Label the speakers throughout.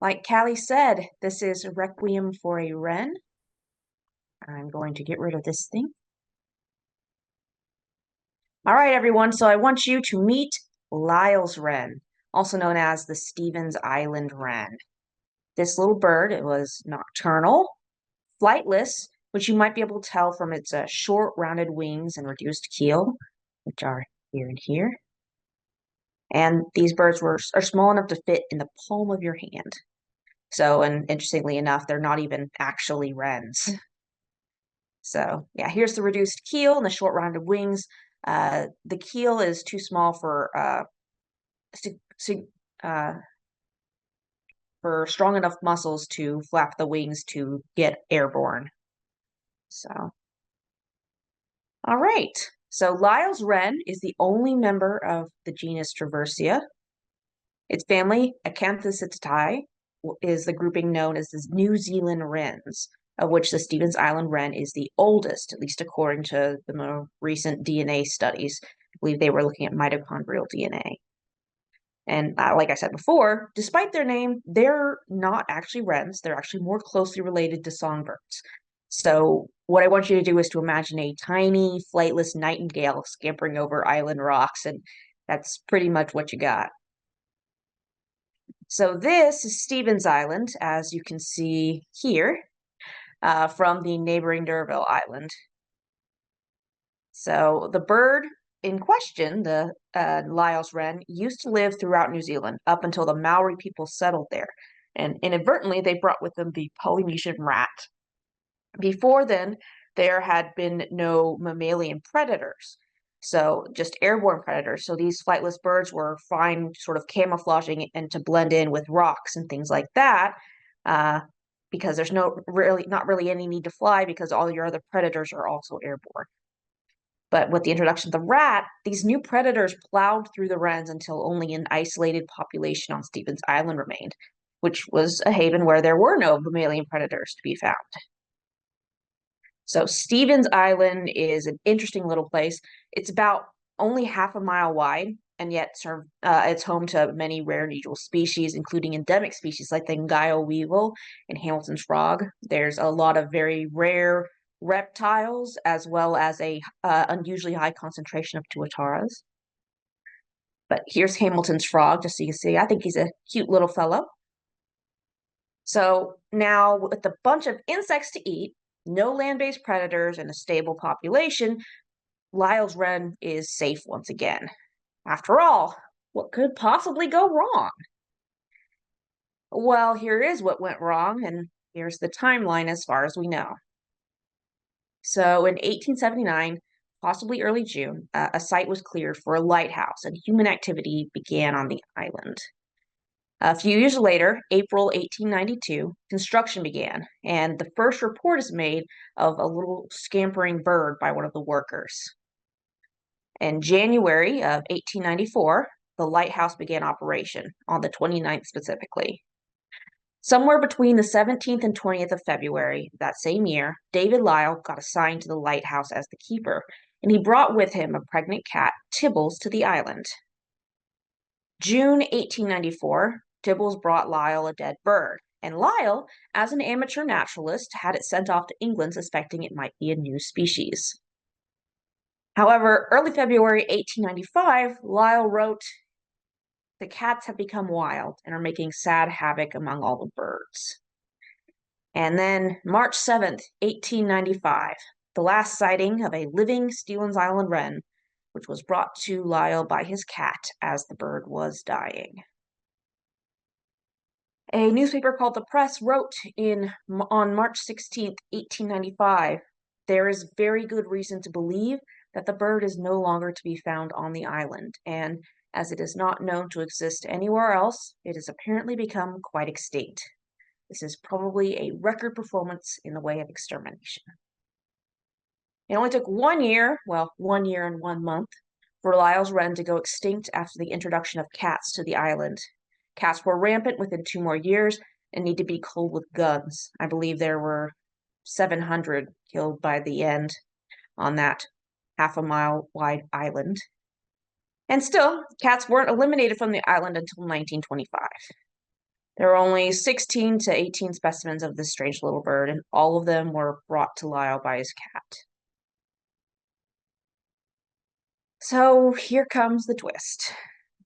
Speaker 1: Like Callie said, this is Requiem for a Wren. I'm going to get rid of this thing. All right, everyone. So I want you to meet Lyall's wren, also known as the Stevens Island wren. This little bird, it was nocturnal, flightless, which you might be able to tell from its short, rounded wings and reduced keel, which are here and here. And these birds are small enough to fit in the palm of your hand. So, and interestingly enough, they're not even actually wrens. So yeah, here's the reduced keel and the short rounded wings. The keel is too small uh, for strong enough muscles to flap the wings to get airborne. So, all right. So Lyall's wren is the only member of the genus Traversia. Its family, Acanthocetidae, is the grouping known as the New Zealand wrens, of which the Stevens Island wren is the oldest, at least according to the more recent DNA studies. I believe they were looking at mitochondrial DNA. And like I said before, despite their name, they're not actually wrens. They're actually more closely related to songbirds. So what I want you to do is to imagine a tiny, flightless nightingale scampering over island rocks, and that's pretty much what you got. So this is Stevens Island, as you can see here, from the neighboring D'Urville Island. So the bird in question, the Lyall's wren, used to live throughout New Zealand up until the Maori people settled there. And inadvertently, they brought with them the Polynesian rat. Before then, there had been no mammalian predators, so just airborne predators. So these flightless birds were fine sort of camouflaging and to blend in with rocks and things like that, uh, because there's not really any need to fly because all your other predators are also airborne. But with the introduction of the rat, these new predators plowed through the wrens until only an isolated population on Stevens Island remained, which was a haven where there were no mammalian predators to be found. So Stevens Island is an interesting little place. It's about only half a mile wide, and yet it's home to many rare and unusual species, including endemic species like the Ngio weevil and Hamilton's frog. There's a lot of very rare reptiles, as well as a unusually high concentration of tuataras. But here's Hamilton's frog, just so you can see. I think he's a cute little fellow. So now, with a bunch of insects to eat, no land-based predators, and a stable population, Lyall's wren is safe once again. After all, what could possibly go wrong? Well, here is what went wrong, and here's the timeline as far as we know. So in 1879, possibly early June, a site was cleared for a lighthouse, and human activity began on the island. A few years later, April 1892, construction began, and the first report is made of a little scampering bird by one of the workers. In January of 1894, the lighthouse began operation, on the 29th specifically. Somewhere between the 17th and 20th of February that same year, David Lyall got assigned to the lighthouse as the keeper, and he brought with him a pregnant cat, Tibbles, to the island. June 1894, Tibbles brought Lyall a dead bird, and Lyall, as an amateur naturalist, had it sent off to England suspecting it might be a new species. However, early February 1895, Lyall wrote, "The cats have become wild and are making sad havoc among all the birds." And then March 7th, 1895, the last sighting of a living Stevens Island wren, which was brought to Lyall by his cat as the bird was dying. A newspaper called The Press wrote on March 16th, 1895, "There is very good reason to believe that the bird is no longer to be found on the island, and as it is not known to exist anywhere else, it has apparently become quite extinct. This is probably a record performance in the way of extermination." It only took 1 year, well, 1 year and 1 month, for Lyall's wren to go extinct after the introduction of cats to the island. Cats were rampant within 2 more years and need to be killed with guns. I believe there were 700 killed by the end on that half a mile wide island. And still, cats weren't eliminated from the island until 1925. There are only 16 to 18 specimens of this strange little bird, and all of them were brought to Lyall by his cat. So here comes the twist.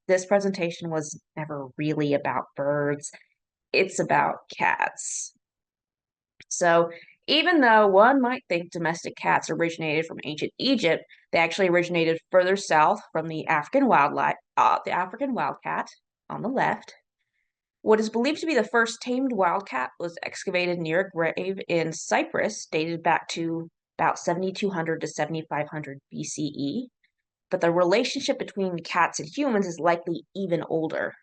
Speaker 1: This presentation was never really about birds. It's about cats. So even though one might think domestic cats originated from ancient Egypt, they actually originated further south from the African wildcat on the left. What is believed to be the first tamed wildcat was excavated near a grave in Cyprus, dated back to about 7200 to 7500 BCE. But the relationship between cats and humans is likely even older.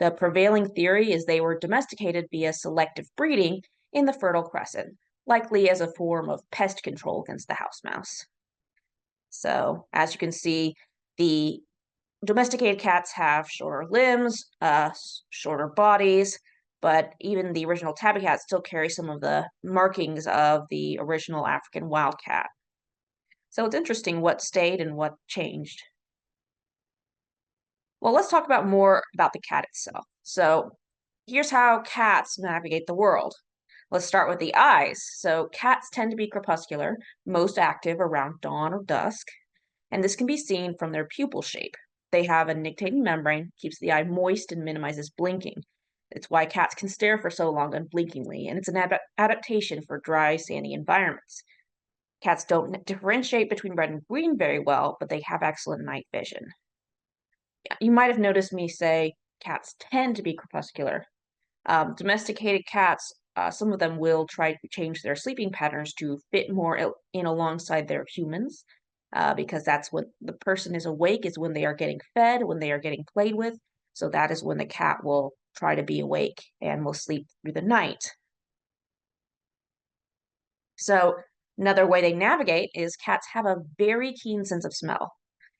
Speaker 1: The prevailing theory is they were domesticated via selective breeding in the Fertile Crescent, likely as a form of pest control against the house mouse. So, as you can see, the domesticated cats have shorter limbs, shorter bodies, but even the original tabby cat still carries some of the markings of the original African wildcat. So it's interesting what stayed and what changed. Well, let's talk about more about the cat itself. So here's how cats navigate the world. Let's start with the eyes. So cats tend to be crepuscular, most active around dawn or dusk, and this can be seen from their pupil shape. They have a nictitating membrane, keeps the eye moist and minimizes blinking. It's why cats can stare for so long unblinkingly, and it's an adaptation for dry, sandy environments. Cats don't differentiate between red and green very well, but they have excellent night vision. You might have noticed me say cats tend to be crepuscular. Domesticated cats, some of them will try to change their sleeping patterns to fit more in alongside their humans, because that's when the person is awake, is when they are getting fed, when they are getting played with. So that is when the cat will try to be awake and will sleep through the night. So another way they navigate is cats have a very keen sense of smell.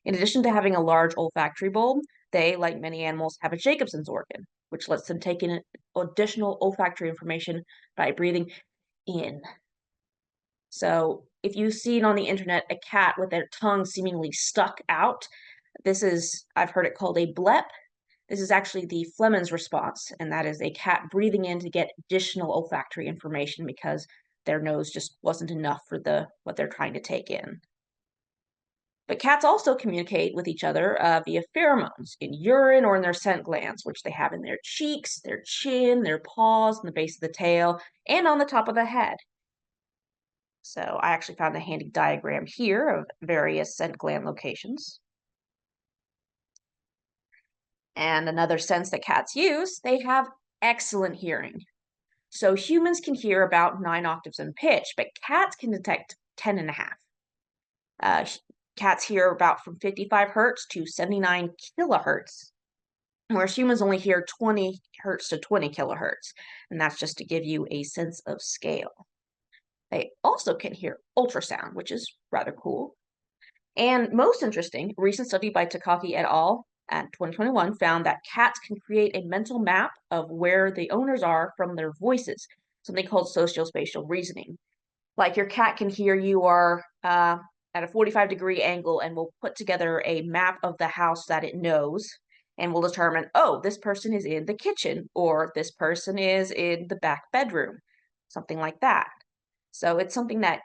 Speaker 1: In addition to having a large olfactory bulb, they, like many animals, have a Jacobson's organ, which lets them take in additional olfactory information by breathing in. So if you've seen on the internet a cat with their tongue seemingly stuck out, this is, I've heard it called a blep. This is actually the Fleming's response, and that is a cat breathing in to get additional olfactory information because their nose just wasn't enough for what they're trying to take in. But cats also communicate with each other via pheromones in urine or in their scent glands, which they have in their cheeks, their chin, their paws, and the base of the tail, and on the top of the head. So I actually found a handy diagram here of various scent gland locations. And another sense that cats use, they have excellent hearing. So humans can hear about 9 octaves in pitch, but cats can detect 10 and a half. Cats hear about from 55 hertz to 79 kilohertz, whereas humans only hear 20 hertz to 20 kilohertz, and that's just to give you a sense of scale. They also can hear ultrasound, which is rather cool. And most interesting, a recent study by Takaki et al. At 2021 found that cats can create a mental map of where the owners are from their voices, something called sociospatial reasoning. Like your cat can hear you are at a 45-degree angle and will put together a map of the house that it knows and will determine, oh, this person is in the kitchen or this person is in the back bedroom, something like that. So it's something that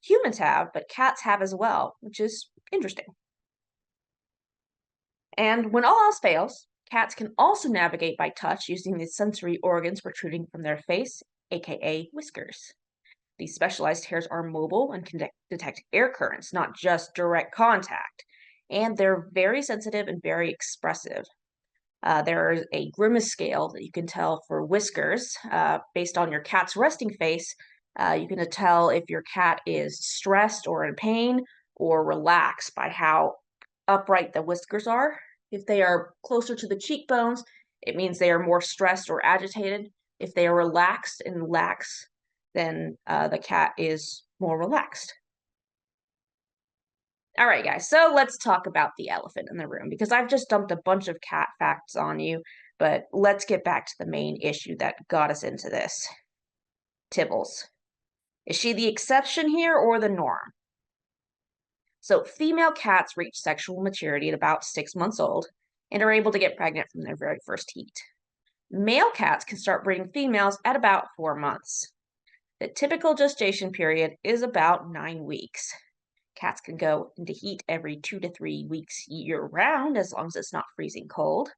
Speaker 1: humans have, but cats have as well, which is interesting. And when all else fails, cats can also navigate by touch using the sensory organs protruding from their face, aka whiskers. These specialized hairs are mobile and can detect air currents, not just direct contact. And they're very sensitive and very expressive. There is a grimace scale that you can tell for whiskers. Based on your cat's resting face, you can tell if your cat is stressed or in pain or relaxed by how upright the whiskers are. If they are closer to the cheekbones, it means they are more stressed or agitated. If they are relaxed and lax, then the cat is more relaxed. All right, guys, so let's talk about the elephant in the room because I've just dumped a bunch of cat facts on you, but let's get back to the main issue that got us into this. Tibbles. Is she the exception here or the norm? So female cats reach sexual maturity at about 6 months old and are able to get pregnant from their very first heat. Male cats can start breeding females at about 4 months. The typical gestation period is about 9 weeks. Cats can go into heat every 2 to 3 weeks year round as long as it's not freezing cold.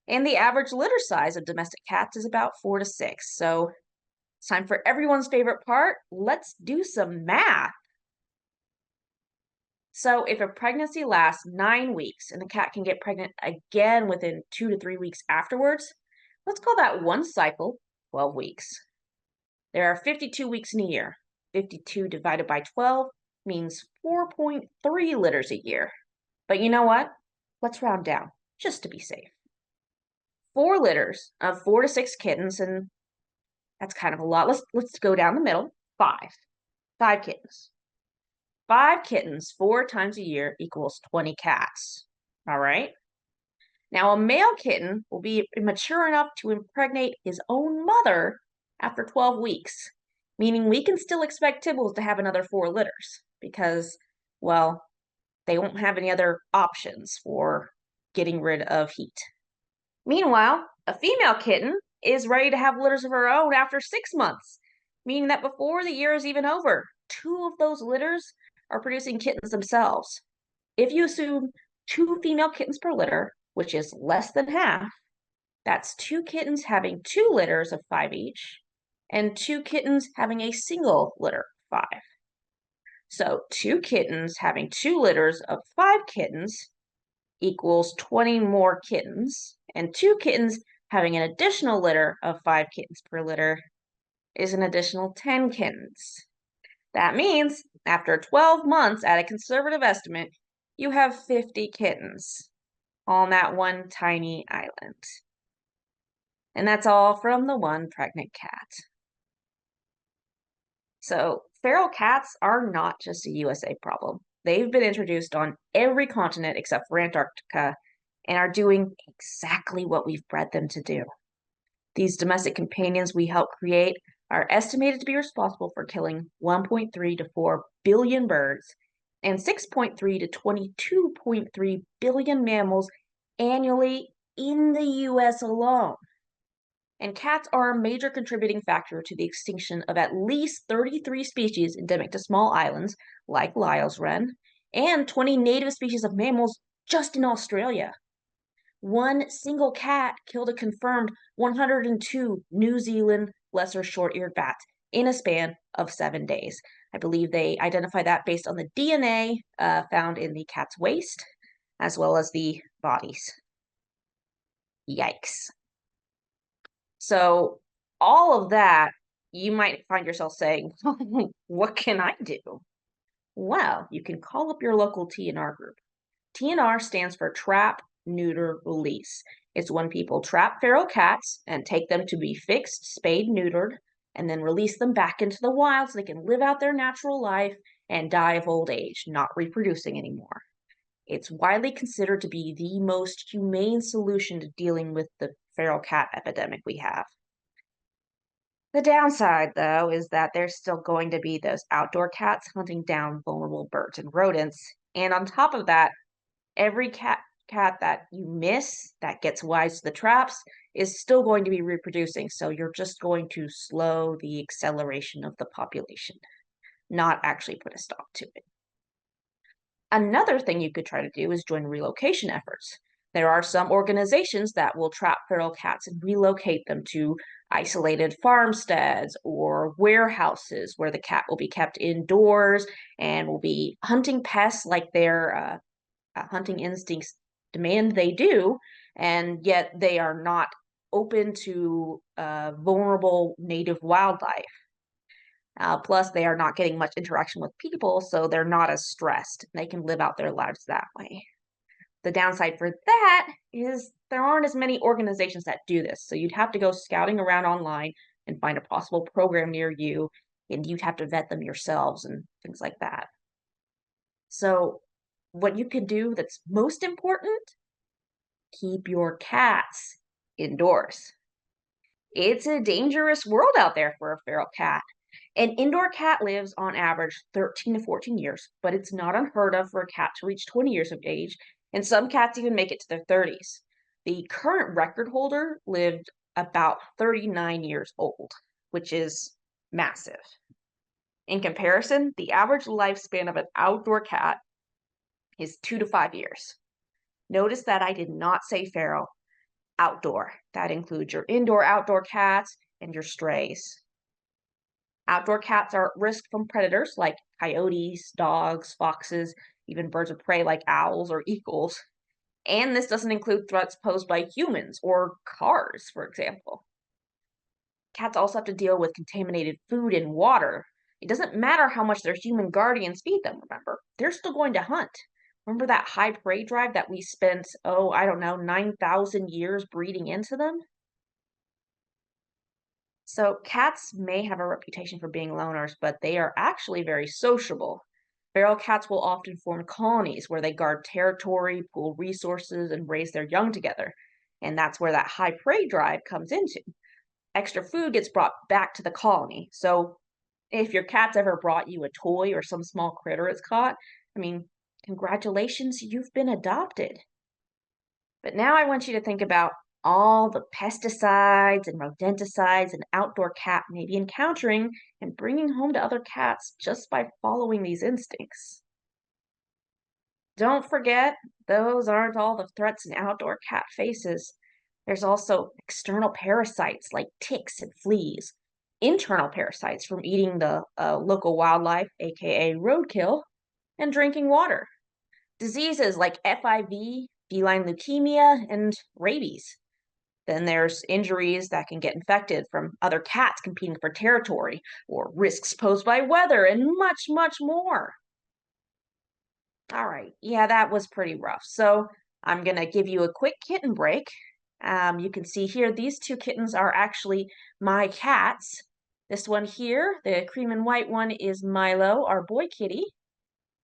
Speaker 1: And the average litter size of domestic cats is about 4 to 6. So it's time for everyone's favorite part. Let's do some math. So if a pregnancy lasts 9 weeks and the cat can get pregnant again within 2 to 3 weeks afterwards, let's call that one cycle 12 weeks. There are 52 weeks in a year. 52 divided by 12 means 4.3 litters a year. But you know what? Let's round down just to be safe. 4 litters of 4 to 6 kittens, and that's kind of a lot. Let's go down the middle. 5. 5 kittens. 5 kittens 4 times a year equals 20 cats. All right? Now, a male kitten will be mature enough to impregnate his own mother after 12 weeks, meaning we can still expect Tibbles to have another 4 litters because, well, they won't have any other options for getting rid of heat. Meanwhile, a female kitten is ready to have litters of her own after 6 months, meaning that before the year is even over, 2 of those litters are producing kittens themselves. If you assume 2 female kittens per litter, which is less than half, that's 2 kittens having 2 litters of 5 each, and 2 kittens having a single litter of 5. So 2 kittens having 2 litters of 5 kittens equals 20 more kittens, and 2 kittens having an additional litter of 5 kittens per litter is an additional 10 kittens. That means after 12 months, at a conservative estimate, you have 50 kittens on that one tiny island. And that's all from the one pregnant cat. So feral cats are not just a USA problem. They've been introduced on every continent except for Antarctica and are doing exactly what we've bred them to do. These domestic companions we help create are estimated to be responsible for killing 1.3 to 4 billion birds and 6.3 to 22.3 billion mammals annually in the US alone. And cats are a major contributing factor to the extinction of at least 33 species endemic to small islands like Lyall's wren and 20 native species of mammals just in Australia. One single cat killed a confirmed 102 New Zealand lesser short-eared bats in a span of 7 days. I believe they identify that based on the DNA found in the cat's waste, as well as the bodies. Yikes. So all of that, you might find yourself saying, what can I do? Well, you can call up your local TNR group. TNR stands for Trap, Neuter, Release. It's when people trap feral cats and take them to be fixed, spayed, neutered, and then release them back into the wild so they can live out their natural life and die of old age, not reproducing anymore. It's widely considered to be the most humane solution to dealing with the feral cat epidemic we have. The downside, though, is that there's still going to be those outdoor cats hunting down vulnerable birds and rodents. And on top of that, every cat that you miss that gets wise to the traps is still going to be reproducing. So you're just going to slow the acceleration of the population, not actually put a stop to it. Another thing you could try to do is join relocation efforts. There are some organizations that will trap feral cats and relocate them to isolated farmsteads or warehouses where the cat will be kept indoors and will be hunting pests like their hunting instincts demand they do, and yet they are not open to vulnerable native wildlife. Plus, they are not getting much interaction with people, so they're not as stressed. They can live out their lives that way. The downside for that is there aren't as many organizations that do this, so you'd have to go scouting around online and find a possible program near you, and you'd have to vet them yourselves and things like that. So what you can do that's most important, keep your cats indoors. It's a dangerous world out there for a feral cat. An indoor cat lives on average 13 to 14 years, but it's not unheard of for a cat to reach 20 years of age, and some cats even make it to their 30s. The current record holder lived about 39 years old, which is massive. In comparison, the average lifespan of an outdoor cat is 2 to 5 years. Notice that I did not say feral, outdoor. That includes your indoor outdoor cats and your strays. Outdoor cats are at risk from predators like coyotes, dogs, foxes, even birds of prey like owls or eagles. And this doesn't include threats posed by humans or cars, for example. Cats also have to deal with contaminated food and water. It doesn't matter how much their human guardians feed them, remember? They're still going to hunt. Remember that high prey drive that we spent, oh, I don't know, 9,000 years breeding into them? So cats may have a reputation for being loners, but they are actually very sociable. Feral cats will often form colonies where they guard territory, pool resources, and raise their young together. And that's where that high prey drive comes into. Extra food gets brought back to the colony. So if your cat's ever brought you a toy or some small critter it's caught, I mean, congratulations, you've been adopted. But now I want you to think about all the pesticides and rodenticides an outdoor cat may be encountering and bringing home to other cats just by following these instincts. Don't forget, those aren't all the threats an outdoor cat faces. There's also external parasites like ticks and fleas, internal parasites from eating the local wildlife, aka roadkill, and drinking water. Diseases like FIV, feline leukemia, and rabies. Then there's injuries that can get infected from other cats competing for territory, or risks posed by weather, and much, much more. All right, yeah, that was pretty rough. So I'm gonna give you a quick kitten break. You can see here, these two kittens are actually my cats. This one here, the cream and white one, is Milo, our boy kitty.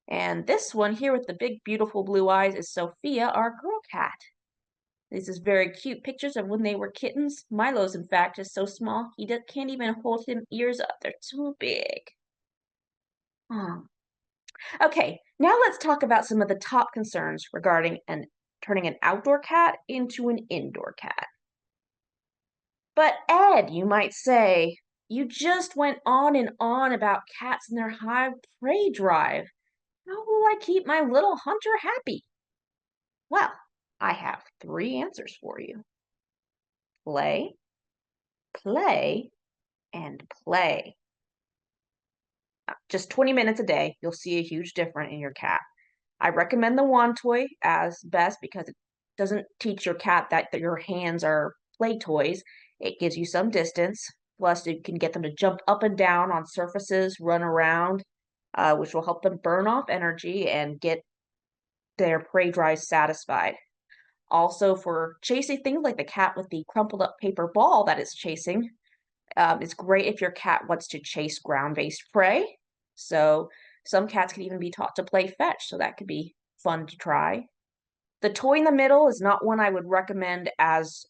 Speaker 1: And this one here with the big, beautiful blue eyes is Sophia, our girl cat. This is very cute pictures of when they were kittens. Milo's, in fact, is so small he can't even hold his ears up. They're too big. Oh. Okay, now let's talk about some of the top concerns regarding turning an outdoor cat into an indoor cat. But Ed, you might say, you just went on and on about cats and their high prey drive. How will I keep my little hunter happy? Well, I have 3 answers for you. Play, play, and play. Just 20 minutes a day, you'll see a huge difference in your cat. I recommend the wand toy as best because it doesn't teach your cat that your hands are play toys. It gives you some distance. Plus, you can get them to jump up and down on surfaces, run around, which will help them burn off energy and get their prey drive satisfied. Also, for chasing things like the cat with the crumpled up paper ball that it's chasing, it's great if your cat wants to chase ground-based prey. So some cats can even be taught to play fetch, so that could be fun to try. The toy in the middle is not one I would recommend as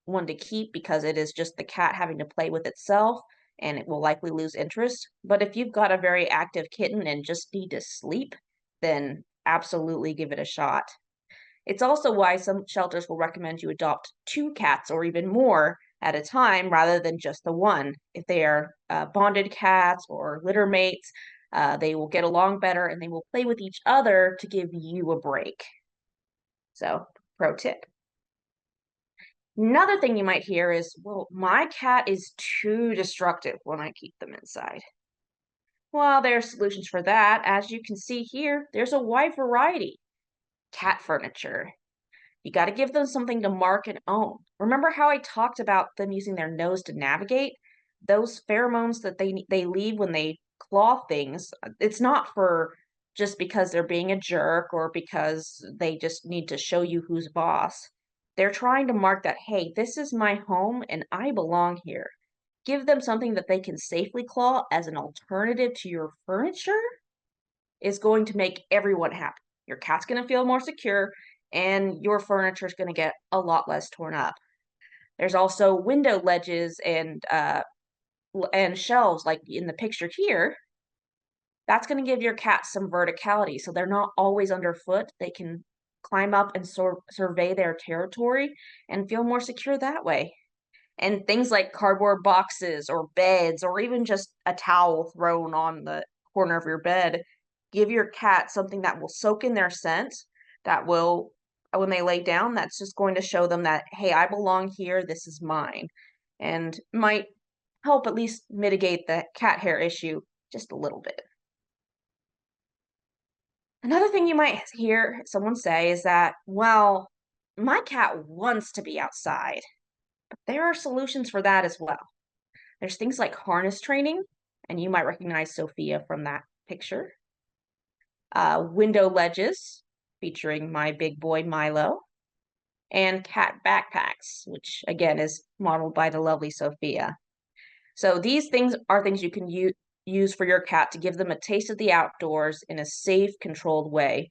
Speaker 1: one to keep because it is just the cat having to play with itself and it will likely lose interest. But if you've got a very active kitten and just need to sleep, then absolutely give it a shot. It's also why some shelters will recommend you adopt 2 cats or even more at a time rather than just the one. If they are bonded cats or litter mates, they will get along better and they will play with each other to give you a break. So, pro tip. Another thing you might hear is, well, my cat is too destructive when I keep them inside. Well, there are solutions for that. As you can see here, there's a wide variety. Cat furniture. You got to give them something to mark and own. Remember how I talked about them using their nose to navigate? Those pheromones that they leave when they claw things, it's not for just because they're being a jerk or because they just need to show you who's boss. They're trying to mark that, hey, this is my home and I belong here. Give them something that they can safely claw as an alternative to your furniture is going to make everyone happy. Your cat's going to feel more secure and your furniture is going to get a lot less torn up. There's also window ledges and shelves like in the picture here. That's going to give your cat some verticality so they're not always underfoot. They can climb up and survey their territory and feel more secure that way. And things like cardboard boxes or beds or even just a towel thrown on the corner of your bed give your cat something that will soak in their scent, that will, when they lay down, that's just going to show them that, hey, I belong here, this is mine, and might help at least mitigate the cat hair issue just a little bit. Another thing you might hear someone say is that, well, my cat wants to be outside. There are solutions for that as well. There's things like harness training, and you might recognize Sophia from that picture. Window ledges, featuring my big boy Milo, and cat backpacks, which again is modeled by the lovely Sophia. So these things are things you can use for your cat to give them a taste of the outdoors in a safe, controlled way.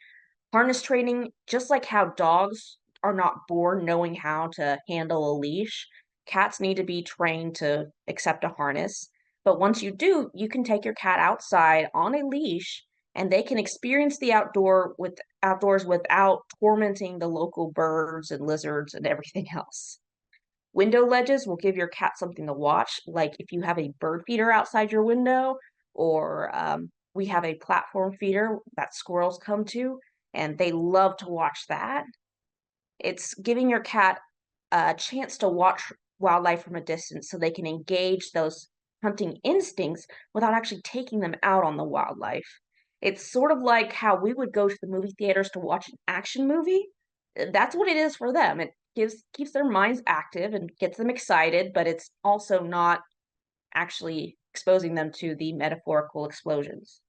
Speaker 1: Harness training, just like how dogs are not born knowing how to handle a leash, cats need to be trained to accept a harness. But once you do, you can take your cat outside on a leash and they can experience the outdoors without tormenting the local birds and lizards and everything else. Window ledges will give your cat something to watch, like if you have a bird feeder outside your window, or we have a platform feeder that squirrels come to, and they love to watch that. It's giving your cat a chance to watch wildlife from a distance so they can engage those hunting instincts without actually taking them out on the wildlife. It's sort of like how we would go to the movie theaters to watch an action movie. That's what it is for them. It keeps their minds active and gets them excited, but it's also not actually exposing them to the metaphorical explosions.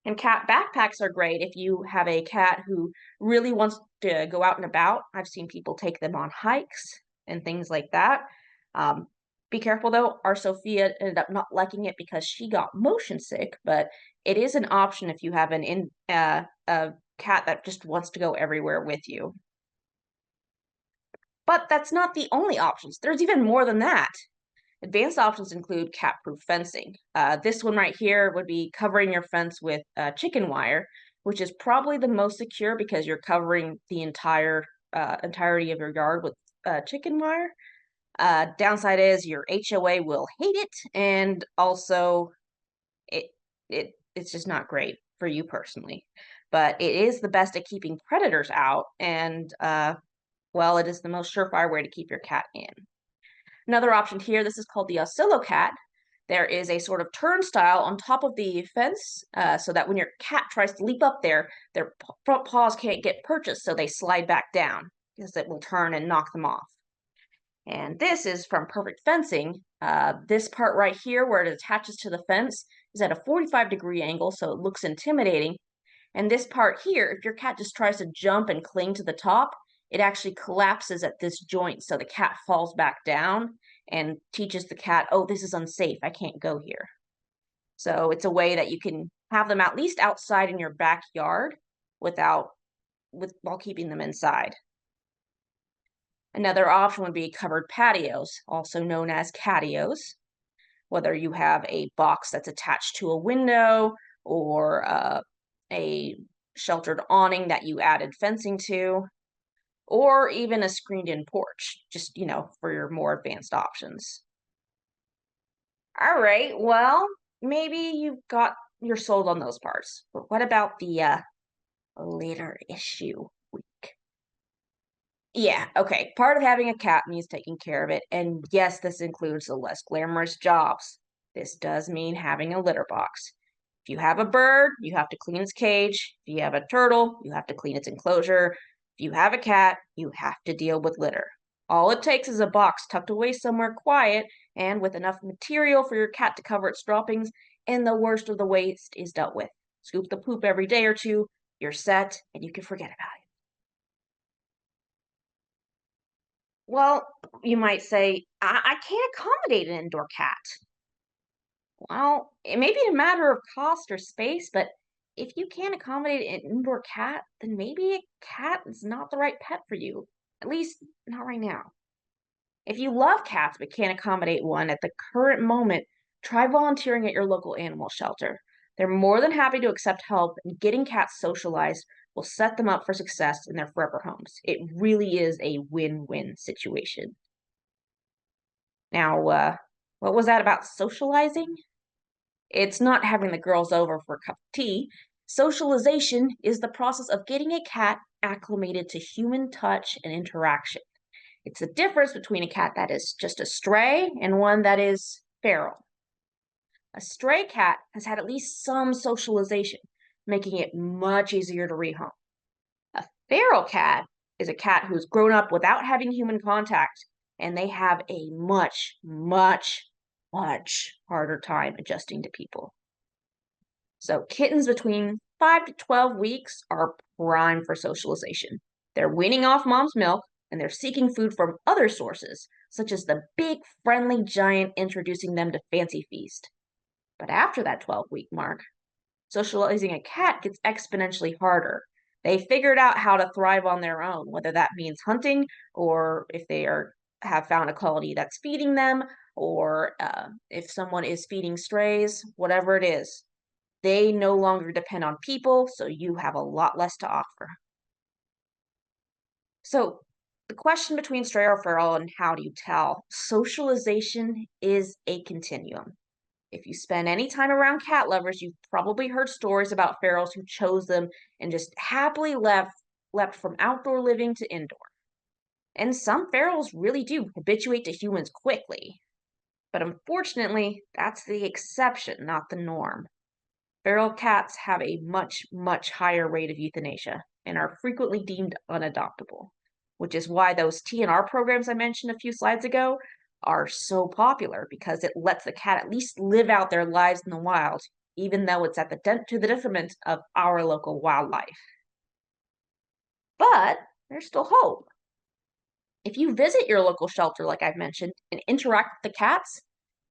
Speaker 1: And cat backpacks are great if you have a cat who really wants to go out and about. I've seen people take them on hikes and things like that. Um, be careful though, our Sophia ended up not liking it because she got motion sick, but it is an option if you have a cat that just wants to go everywhere with you. But that's not the only options. There's even more than that. Advanced options include cat-proof fencing. This one right here would be covering your fence with chicken wire, which is probably the most secure because you're covering the entirety of your yard with chicken wire. Downside is your HOA will hate it, and also it it's just not great for you personally. But it is the best at keeping predators out, and well, it is the most surefire way to keep your cat in. Another option here, this is called the oscillocat. There is a sort of turnstile on top of the fence so that when your cat tries to leap up there, their front paws can't get purchased, so they slide back down because it will turn and knock them off. And this is from Perfect Fencing. This part right here where it attaches to the fence is at a 45-degree angle, so it looks intimidating. And this part here, if your cat just tries to jump and cling to the top, it actually collapses at this joint, so the cat falls back down and teaches the cat, oh, this is unsafe, I can't go here. So it's a way that you can have them at least outside in your backyard while keeping them inside. Another option would be covered patios, also known as catios. Whether you have a box that's attached to a window or a sheltered awning that you added fencing to, or even a screened-in porch, just, for your more advanced options. All right, well, maybe you're sold on those parts, but what about the later issue week? Yeah, okay. Part of having a cat means taking care of it, and yes, this includes the less glamorous jobs. This does mean having a litter box. If you have a bird, you have to clean its cage. If you have a turtle, you have to clean its enclosure. If you have a cat, you have to deal with litter. All it takes is a box tucked away somewhere quiet and with enough material for your cat to cover its droppings, and the worst of the waste is dealt with. Scoop the poop every day or two, you're set, and you can forget about it. Well, you might say, I can't accommodate an indoor cat. Well, it may be a matter of cost or space, but if you can't accommodate an indoor cat, then maybe a cat is not the right pet for you. At least, not right now. If you love cats but can't accommodate one at the current moment, try volunteering at your local animal shelter. They're more than happy to accept help, and getting cats socialized will set them up for success in their forever homes. It really is a win-win situation. Now, what was that about socializing? It's not having the girls over for a cup of tea. Socialization is the process of getting a cat acclimated to human touch and interaction. It's the difference between a cat that is just a stray and one that is feral. A stray cat has had at least some socialization, making it much easier to rehome. A feral cat is a cat who's grown up without having human contact, and they have a much harder time adjusting to people. So kittens between 5 to 12 weeks are prime for socialization. They're weaning off mom's milk and they're seeking food from other sources, such as the big friendly giant introducing them to Fancy Feast. But after that 12-week mark, socializing a cat gets exponentially harder. They figured out how to thrive on their own, whether that means hunting or if they have found a colony that's feeding them, or if someone is feeding strays, whatever it is. They no longer depend on people, so you have a lot less to offer. So, the question between stray or feral and how do you tell? Socialization is a continuum. If you spend any time around cat lovers, you've probably heard stories about ferals who chose them and just happily leapt from outdoor living to indoor. And some ferals really do habituate to humans quickly. But unfortunately, that's the exception, not the norm. Feral cats have a much higher rate of euthanasia and are frequently deemed unadoptable, which is why those TNR programs I mentioned a few slides ago are so popular because it lets the cat at least live out their lives in the wild, even though it's at to the detriment of our local wildlife. But there's still hope. If you visit your local shelter, like I've mentioned, and interact with the cats,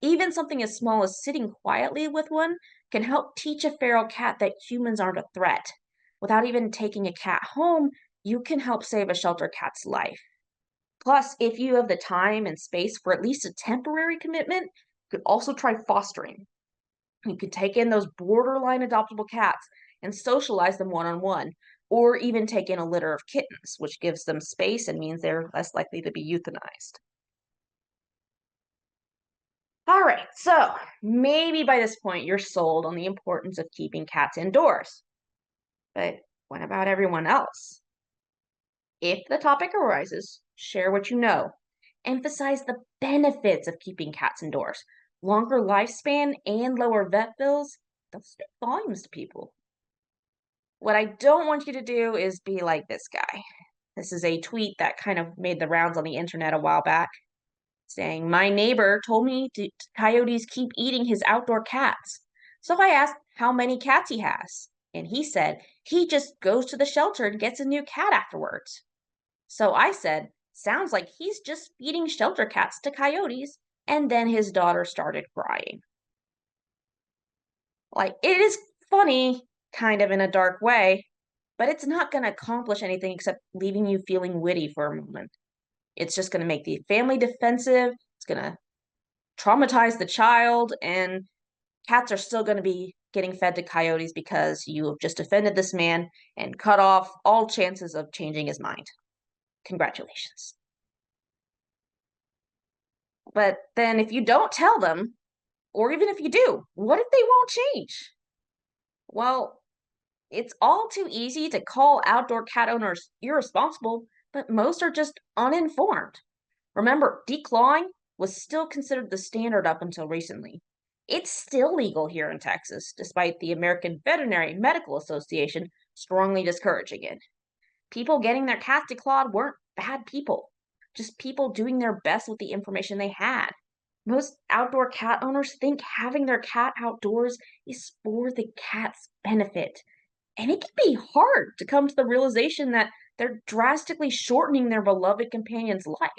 Speaker 1: even something as small as sitting quietly with one can help teach a feral cat that humans aren't a threat. Without even taking a cat home, you can help save a shelter cat's life. Plus, if you have the time and space for at least a temporary commitment, you could also try fostering. You could take in those borderline adoptable cats and socialize them one on one, or even take in a litter of kittens, which gives them space and means they're less likely to be euthanized. All right, so maybe by this point you're sold on the importance of keeping cats indoors. But what about everyone else? If the topic arises, share what you know. Emphasize the benefits of keeping cats indoors. Longer lifespan and lower vet bills, they'll speak volumes to people. What I don't want you to do is be like this guy. This is a tweet that kind of made the rounds on the internet a while back, saying, "My neighbor told me coyotes keep eating his outdoor cats. So I asked how many cats he has. And he said he just goes to the shelter and gets a new cat afterwards. So I said, sounds like he's just feeding shelter cats to coyotes." And then his daughter started crying. Like, it is funny, kind of in a dark way, but it's not going to accomplish anything except leaving you feeling witty for a moment. It's just going to make the family defensive. It's going to traumatize the child, and cats are still going to be getting fed to coyotes because you have just offended this man and cut off all chances of changing his mind. Congratulations. But then if you don't tell them, or even if you do, what if they won't change? Well, it's all too easy to call outdoor cat owners irresponsible, but most are just uninformed. Remember, declawing was still considered the standard up until recently. It's still legal here in Texas, despite the American Veterinary Medical Association strongly discouraging it. People getting their cats declawed weren't bad people, just people doing their best with the information they had. Most outdoor cat owners think having their cat outdoors is for the cat's benefit. And it can be hard to come to the realization that they're drastically shortening their beloved companion's life.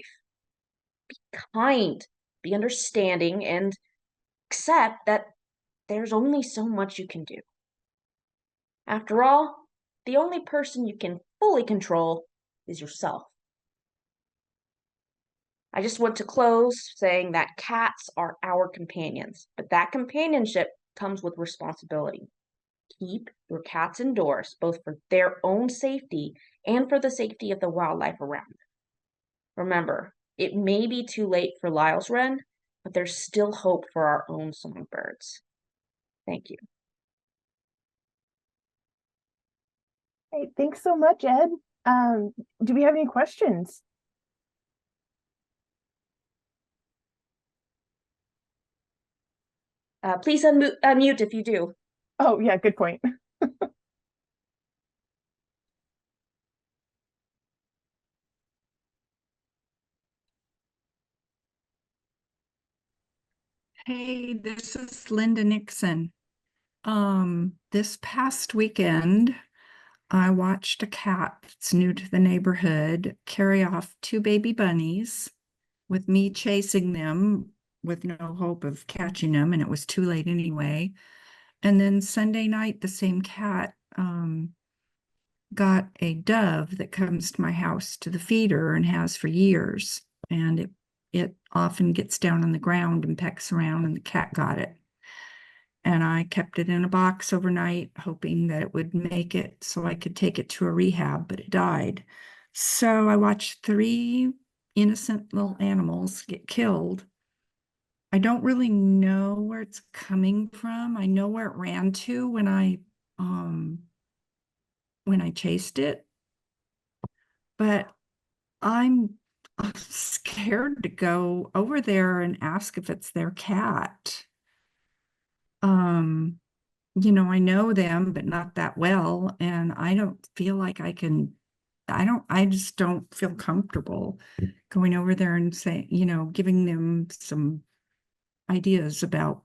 Speaker 1: Kind, be understanding, and accept that there's only so much you can do. After all, the only person you can fully control is yourself. I just want to close saying that cats are our companions, but that companionship comes with responsibility. Keep your cats indoors, both for their own safety and for the safety of the wildlife around them. Remember, it may be too late for Lyall's Wren, but there's still hope for our own songbirds. Thank you.
Speaker 2: Hey, thanks so much, Ed. Do we have any questions?
Speaker 1: Please unmute if you do.
Speaker 2: Oh, yeah, good point.
Speaker 3: Hey, this is Linda Nixon. This past weekend, I watched a cat that's new to the neighborhood carry off two baby bunnies with me chasing them with no hope of catching them, and it was too late anyway. And then Sunday night, the same cat got a dove that comes to my house to the feeder and has for years. And it often gets down on the ground and pecks around, and the cat got it. And I kept it in a box overnight, hoping that it would make it so I could take it to a rehab, but it died. So I watched three innocent little animals get killed. I don't really know where it's coming from. I know where it ran to when I chased it, but I'm scared to go over there and ask if it's their cat. Um, I know them, but not that well. And I don't feel like I just don't feel comfortable going over there and giving them some ideas about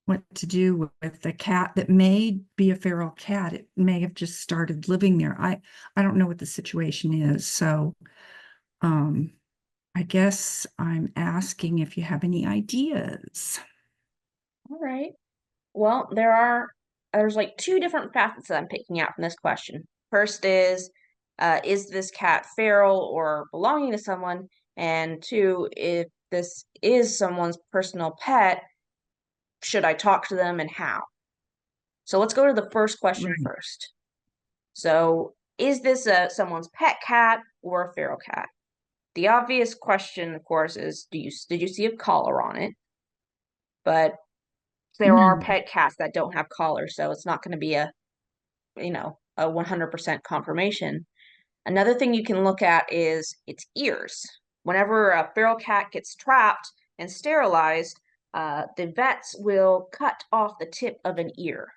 Speaker 3: what to do with the cat that may be a feral cat. It may have just started living there. I don't know what the situation is. So, um, I guess I'm asking if you have any ideas.
Speaker 1: All right. Well, there's like two different facets that I'm picking out from this question. First is this cat feral or belonging to someone? And two, if this is someone's personal pet, should I talk to them and how? So let's go to the first question
Speaker 3: Right.
Speaker 1: first. So, is this someone's pet cat or a feral cat? The obvious question, of course, is did you see a collar on it? But there are
Speaker 3: No.
Speaker 1: pet cats that don't have collars, so it's not going to be a 100% confirmation. Another thing you can look at is its ears. Whenever a feral cat gets trapped and sterilized, the vets will cut off the tip of an ear.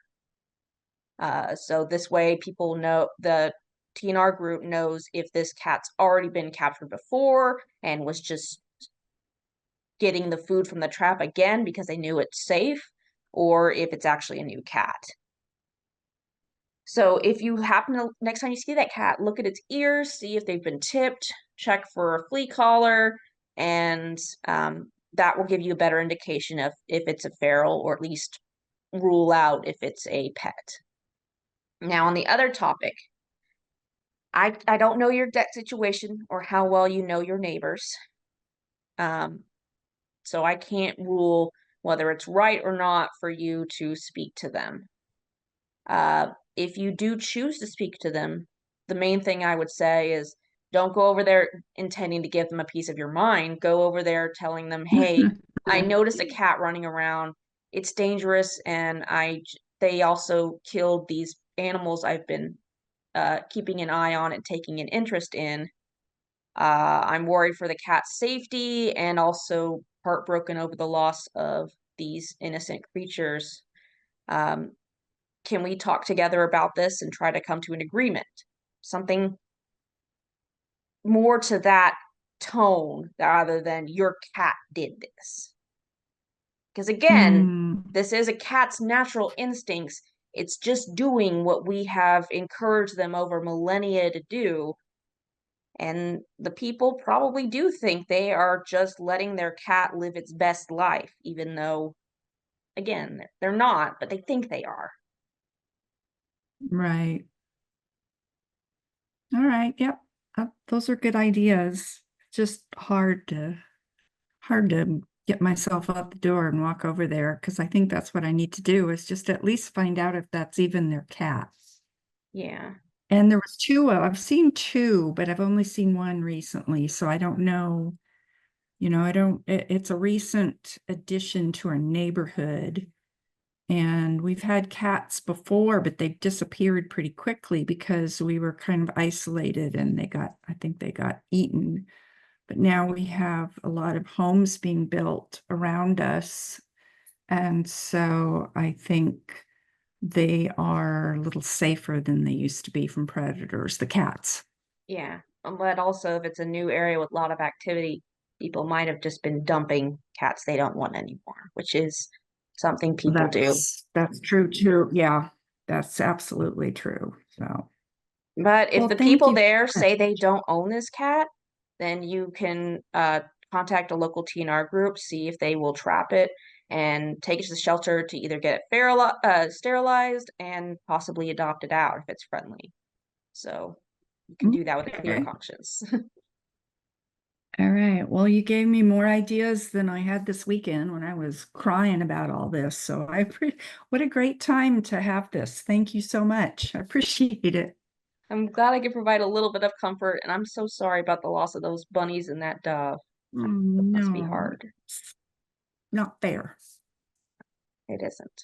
Speaker 1: So this way, people know the TNR group knows if this cat's already been captured before and was just getting the food from the trap again because they knew it's safe, or if it's actually a new cat. So if you happen to, next time you see that cat, look at its ears, see if they've been tipped, check for a flea collar, and that will give you a better indication of if it's a feral, or at least rule out if it's a pet. Now, on the other topic, I don't know your debt situation or how well you know your neighbors. Um, so I can't rule whether it's right or not for you to speak to them. If you do choose to speak to them, the main thing I would say is don't go over there intending to give them a piece of your mind. Go over there telling them, "Hey, I noticed a cat running around. It's dangerous, and they also killed these animals I've been keeping an eye on and taking an interest in. I'm worried for the cat's safety and also heartbroken over the loss of these innocent creatures. Um, can we talk together about this and try to come to an agreement? Something more to that tone rather than your cat did this. Because again,
Speaker 3: Mm,
Speaker 1: this is a cat's natural instincts. It's just doing what we have encouraged them over millennia to do. And the people probably do think they are just letting their cat live its best life, even though, again, they're not, but they think they are.
Speaker 3: right. All right. Yep. Those are good ideas. Just hard to get myself out the door and walk over there because I think that's what I need to do is just at least find out if that's even their cat.
Speaker 1: Yeah.
Speaker 3: And there was two, I've seen two, but I've only seen one recently, so I don't know You know, I don't, it's a recent addition to our neighborhood. And we've had cats before, but they've disappeared pretty quickly because we were kind of isolated and I think they got eaten. But now we have a lot of homes being built around us. And so I think they are a little safer than they used to be from predators, the cats.
Speaker 1: Yeah. But also, if it's a new area with a lot of activity, people might have just been dumping cats they don't want anymore, which is something people do.
Speaker 3: That's true too. Yeah, that's absolutely true. So,
Speaker 1: But if
Speaker 3: well,
Speaker 1: the
Speaker 3: thank
Speaker 1: people
Speaker 3: you.
Speaker 1: there say they don't own this cat, then you can contact a local TNR group, see if they will trap it and take it to the shelter to either get it sterilized and possibly adopt it out if it's friendly. So you can do that with a clear
Speaker 3: Okay.
Speaker 1: conscience.
Speaker 3: All right. Well, you gave me more ideas than I had this weekend when I was crying about all this. So what a great time to have this. Thank you so much. I appreciate it.
Speaker 1: I'm glad I could provide a little bit of comfort, and I'm so sorry about the loss of those bunnies and that dove.
Speaker 3: Oh,
Speaker 1: That must be
Speaker 3: no,
Speaker 1: hard.
Speaker 3: it's not fair.
Speaker 1: It isn't.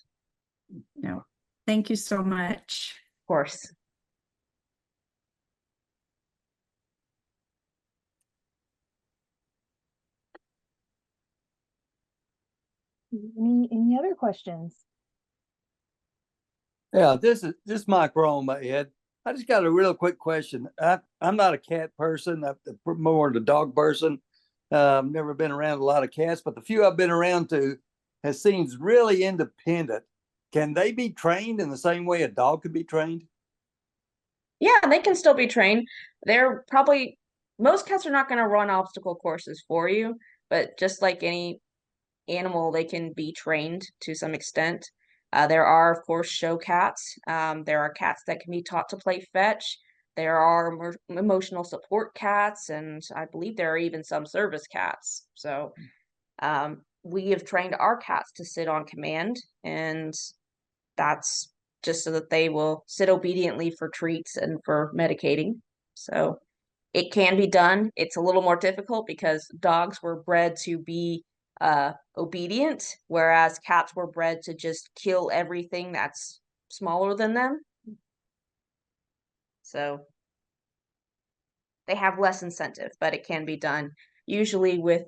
Speaker 3: No. Thank you so much.
Speaker 1: Of course.
Speaker 2: Any other questions?
Speaker 4: Yeah, this microphone, my head. I just got a real quick question. I'm not a cat person. I'm more the dog person. I've never been around a lot of cats, but the few I've been around to has seems really independent. Can they be trained in the same way a dog could be trained?
Speaker 1: Yeah, they can still be trained. They're probably most cats are not going to run obstacle courses for you, but just like any animal, they can be trained to some extent. There are, of course, show cats. There are cats that can be taught to play fetch. There are emotional support cats, and I believe there are even some service cats. So we have trained our cats to sit on command, and that's just so that they will sit obediently for treats and for medicating. So it can be done. It's a little more difficult because dogs were bred to be obedient, whereas cats were bred to just kill everything that's smaller than them. So they have less incentive, but it can be done. Usually with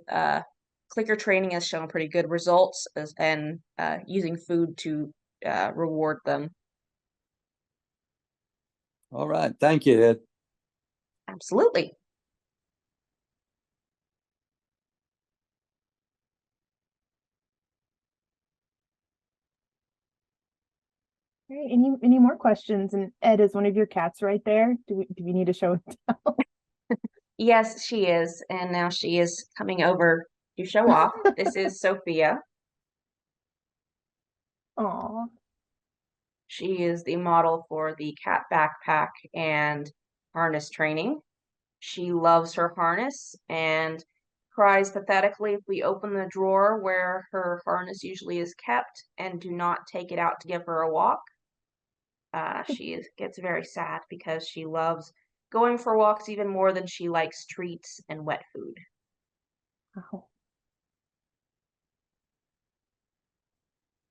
Speaker 1: clicker training has shown pretty good results and using food to reward them.
Speaker 4: All right. Thank you, Ed.
Speaker 1: Absolutely.
Speaker 2: All right, any more questions? And Ed, is one of your cats right there? Do we need to show it down?
Speaker 1: Yes, she is. And now she is coming over to show off. This is Sophia.
Speaker 2: Aw.
Speaker 1: She is the model for the cat backpack and harness training. She loves her harness and cries pathetically if we open the drawer where her harness usually is kept and do not take it out to give her a walk. Gets very sad because she loves going for walks even more than she likes treats and wet food.
Speaker 2: Wow.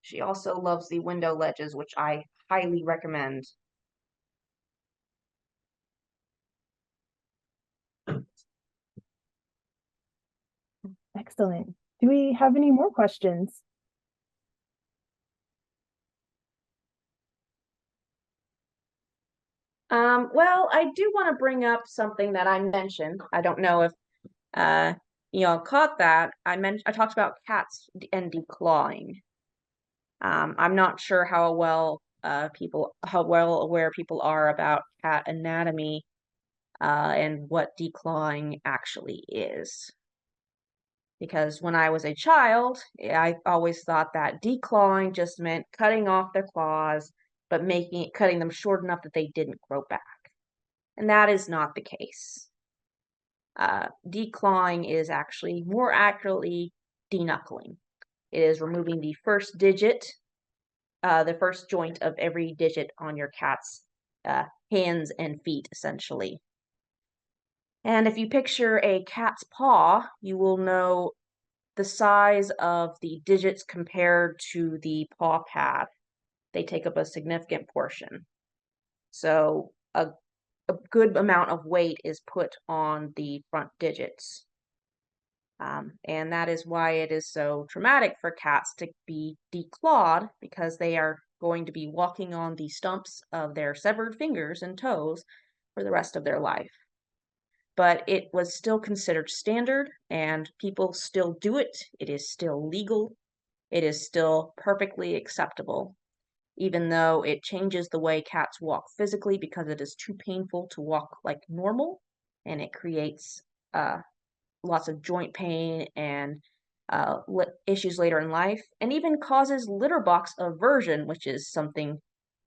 Speaker 1: She also loves the window ledges, which I highly recommend.
Speaker 2: Excellent. Do we have any more questions?
Speaker 1: Well, I do want to bring up something that I mentioned. I don't know if y'all caught that. I talked about cats and declawing. I'm not sure how well aware people are about cat anatomy and what declawing actually is. Because when I was a child, I always thought that declawing just meant cutting off their claws, but cutting them short enough that they didn't grow back. And that is not the case. Declawing is actually more accurately deknuckling. It is removing the first digit, the first joint of every digit on your cat's hands and feet, essentially. And if you picture a cat's paw, you will know the size of the digits compared to the paw pad. They take up a significant portion. So a good amount of weight is put on the front digits. And that is why it is so traumatic for cats to be declawed, because they are going to be walking on the stumps of their severed fingers and toes for the rest of their life. But it was still considered standard, and people still do it. It is still legal. It is still perfectly acceptable, even though it changes the way cats walk physically because it is too painful to walk like normal, and it creates lots of joint pain and issues later in life, and even causes litter box aversion, which is something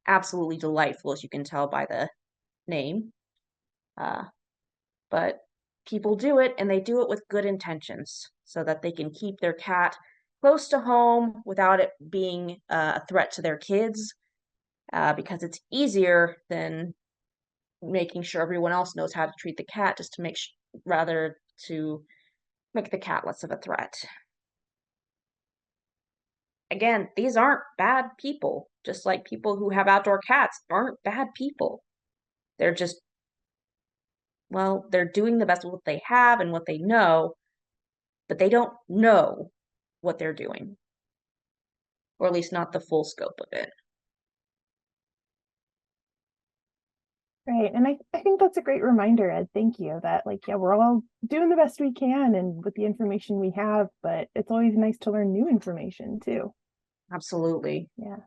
Speaker 1: absolutely delightful, as you can tell by the name. But people do it, and they do it with good intentions so that they can keep their cat close to home without it being a threat to their kids, because it's easier than making sure everyone else knows how to treat the cat, just to rather to make the cat less of a threat. Again, these aren't bad people, just like people who have outdoor cats aren't bad people. They're just, well, they're doing the best with what they have and what they know, but they don't know what they're doing, or at least not the full scope of it.
Speaker 2: Right. And I think that's a great reminder, Ed. Thank you. That, like, yeah, we're all doing the best we can and with the information we have, but it's always nice to learn new information too.
Speaker 1: Absolutely.
Speaker 2: Yeah.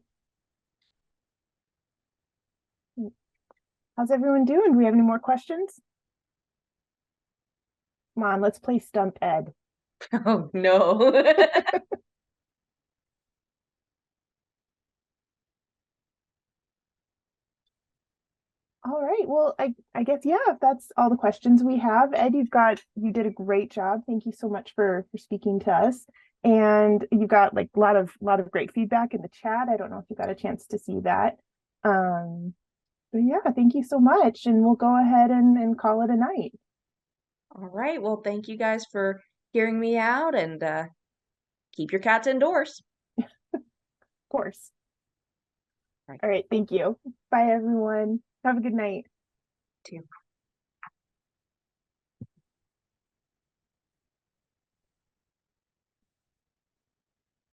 Speaker 2: How's everyone doing? Do we have any more questions? Come on, let's play Stump Ed.
Speaker 1: Oh, no.
Speaker 2: All right. Well, I guess, yeah, if that's all the questions we have. Ed, you did a great job. Thank you so much for speaking to us. And you got like a lot of great feedback in the chat. I don't know if you got a chance to see that. But yeah, thank you so much. And we'll go ahead and call it a night.
Speaker 1: All right. Well, thank you guys for hearing me out, and keep your cats indoors.
Speaker 2: Of course.
Speaker 1: Right.
Speaker 2: All right. Thank you. Bye, everyone. Have a good night.
Speaker 1: Too.